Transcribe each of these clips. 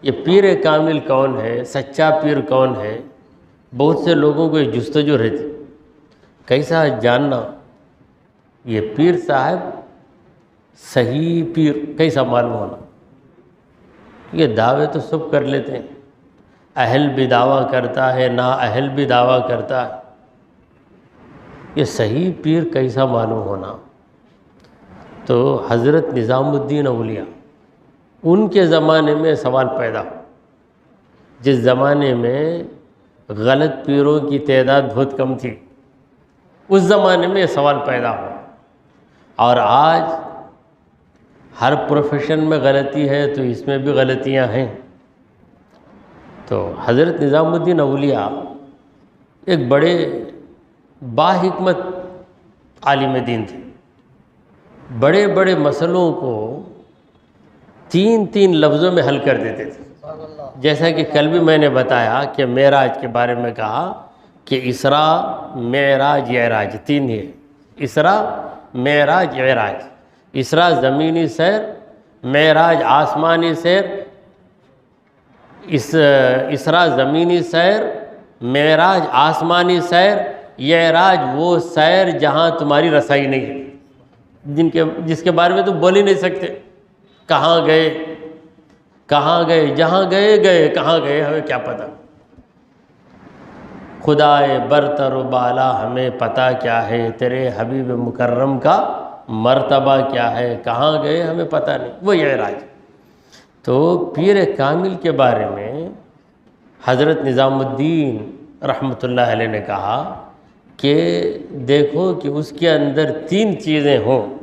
یہ پیر کامل کون ہے، سچا پیر کون ہے، بہت سے لوگوں کو یہ جستجو رہتی، کیسا جاننا یہ پیر صاحب صحیح پیر کیسا معلوم ہونا؟ یہ دعوے تو سب کر لیتے ہیں، اہل بھی دعویٰ کرتا ہے، نا اہل بھی دعویٰ کرتا ہے، یہ صحیح پیر کیسا معلوم ہونا؟ تو حضرت نظام الدین اولیاء ان کے زمانے میں سوال پیدا ہو، جس زمانے میں غلط پیروں کی تعداد بہت کم تھی، اس زمانے میں یہ سوال پیدا ہو، اور آج ہر پروفیشن میں غلطی ہے تو اس میں بھی غلطیاں ہیں۔ تو حضرت نظام الدین اولیاء ایک بڑے باحکمت عالم دین تھے، بڑے بڑے مسئلوں کو تین تین لفظوں میں حل کر دیتے تھے، جیسا کہ کل بھی میں نے بتایا کہ معراج کے بارے میں کہا کہ اسراء معراج اعراج تین ہی ہے، اسراء معراج اعراج، اسراء زمینی سیر، معراج آسمانی سیر، اسراء زمینی سیر، معراج آسمانی سیر، اعراج وہ سیر جہاں تمہاری رسائی نہیں ہے، جس کے بارے میں تم بول ہی نہیں سکتے، کہاں گئے کہاں گئے، جہاں گئے کہاں گئے ہمیں کیا پتہ، خدائے برتر و بالا ہمیں پتہ کیا ہے، تیرے حبیب مکرم کا مرتبہ کیا ہے، کہاں گئے ہمیں پتہ نہیں، وہ اعراج۔ تو پیر کامل کے بارے میں حضرت نظام الدین رحمۃ اللہ علیہ نے کہا کہ دیکھو کہ اس کے اندر تین چیزیں ہوں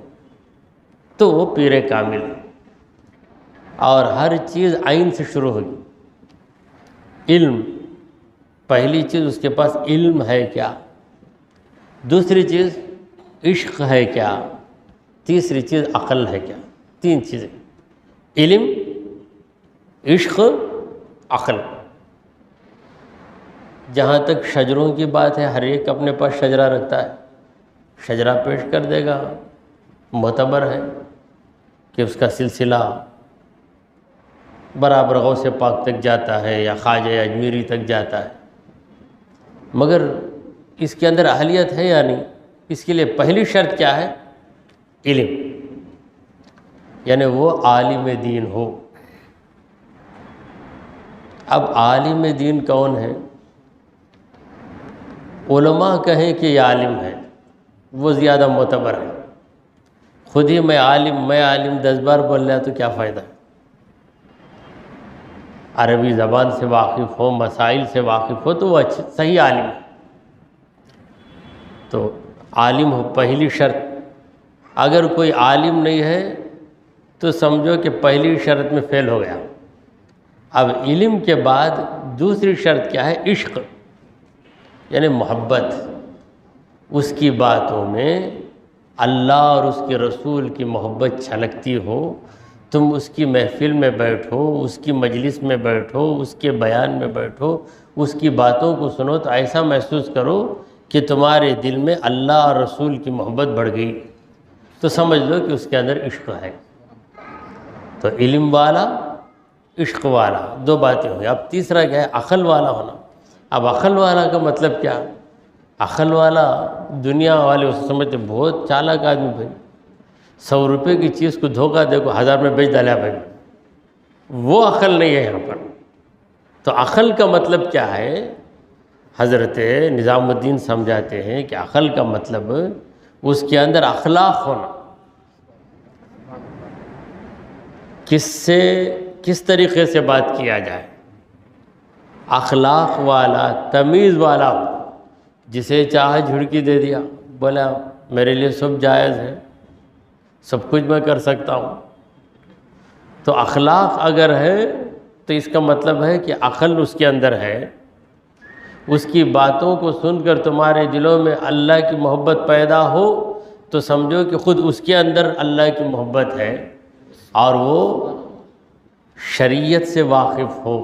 تو وہ پیر کامل ہے، اور ہر چیز عین سے شروع ہوگی۔ علم، پہلی چیز اس کے پاس علم ہے کیا، دوسری چیز عشق ہے کیا، تیسری چیز عقل ہے کیا، تین چیزیں، علم، عشق، عقل۔ جہاں تک شجروں کی بات ہے، ہر ایک اپنے پاس شجرہ رکھتا ہے، شجرہ پیش کر دے گا، معتبر ہے کہ اس کا سلسلہ برابر غوث پاک تک جاتا ہے یا خواجہ اجمیری تک جاتا ہے، مگر اس کے اندر اہلیت ہے یا نہیں، اس کے لیے پہلی شرط کیا ہے؟ علم، یعنی وہ عالم دین ہو۔ اب عالم دین کون ہے؟ علماء کہیں کہ یہ عالم ہے، وہ زیادہ معتبر ہے، خود ہی میں عالم 10 بار بول رہا تو کیا فائدہ؟ عربی زبان سے واقف ہو، مسائل سے واقف ہو تو وہ صحیح عالم ہے۔ تو عالم ہو پہلی شرط، اگر کوئی عالم نہیں ہے تو سمجھو کہ پہلی شرط میں فیل ہو گیا۔ اب علم کے بعد دوسری شرط کیا ہے؟ عشق، یعنی محبت، اس کی باتوں میں اللہ اور اس کے رسول کی محبت چھلکتی ہو، تم اس کی محفل میں بیٹھو، اس کی مجلس میں بیٹھو، اس کے بیان میں بیٹھو، اس کی باتوں کو سنو تو ایسا محسوس کرو کہ تمہارے دل میں اللہ اور رسول کی محبت بڑھ گئی، تو سمجھ لو کہ اس کے اندر عشق ہے۔ تو علم والا، عشق والا، دو باتیں ہوئی۔ اب تیسرا کیا ہے؟ عقل والا ہونا۔ اب عقل والا کا مطلب کیا؟ عقل والا دنیا والے اسے سمجھتے بہت چالاک آدمی، بھائی 100 روپے کی چیز کو دھوکہ دے کو 1000 میں بیچ ڈالا بھائی، وہ عقل نہیں ہے یہاں پر۔ تو عقل کا مطلب کیا ہے؟ حضرت نظام الدین سمجھاتے ہیں کہ عقل کا مطلب اس کے اندر اخلاق ہونا، کس طریقے سے بات کیا جائے، اخلاق والا، تمیز والا ہو، جسے چاہے جھڑکی دے دیا، بولا میرے لیے سب جائز ہے، سب کچھ میں کر سکتا ہوں۔ تو اخلاق اگر ہے تو اس کا مطلب ہے کہ عقل اس کے اندر ہے، اس کی باتوں کو سن کر تمہارے دلوں میں اللہ کی محبت پیدا ہو تو سمجھو کہ خود اس کے اندر اللہ کی محبت ہے، اور وہ شریعت سے واقف ہو،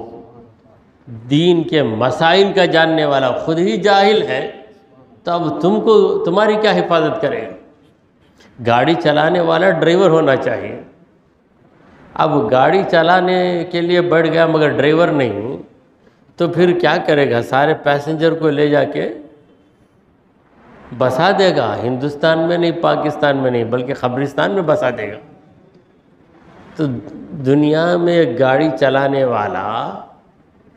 دین کے مسائل کا جاننے والا، خود ہی جاہل ہے تو اب تمہاری کیا حفاظت کرے گا؟ گاڑی چلانے والا ڈرائیور ہونا چاہیے، اب گاڑی چلانے کے لیے بیٹھ گیا مگر ڈرائیور نہیں، تو پھر کیا کرے گا؟ سارے پیسنجر کو لے جا کے بسا دے گا، ہندوستان میں نہیں، پاکستان میں نہیں، بلکہ قبرستان میں بسا دے گا۔ تو دنیا میں گاڑی چلانے والا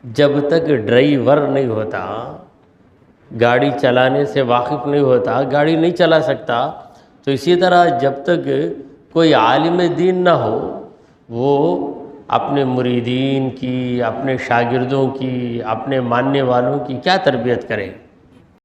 جب تک ڈرائیور نہیں ہوتا، گاڑی چلانے سے واقف نہیں ہوتا، گاڑی نہیں چلا سکتا۔ تو اسی طرح جب تک کوئی عالم دین نہ ہو، وہ اپنے مریدین کی، اپنے شاگردوں کی، اپنے ماننے والوں کی کیا تربیت کرے؟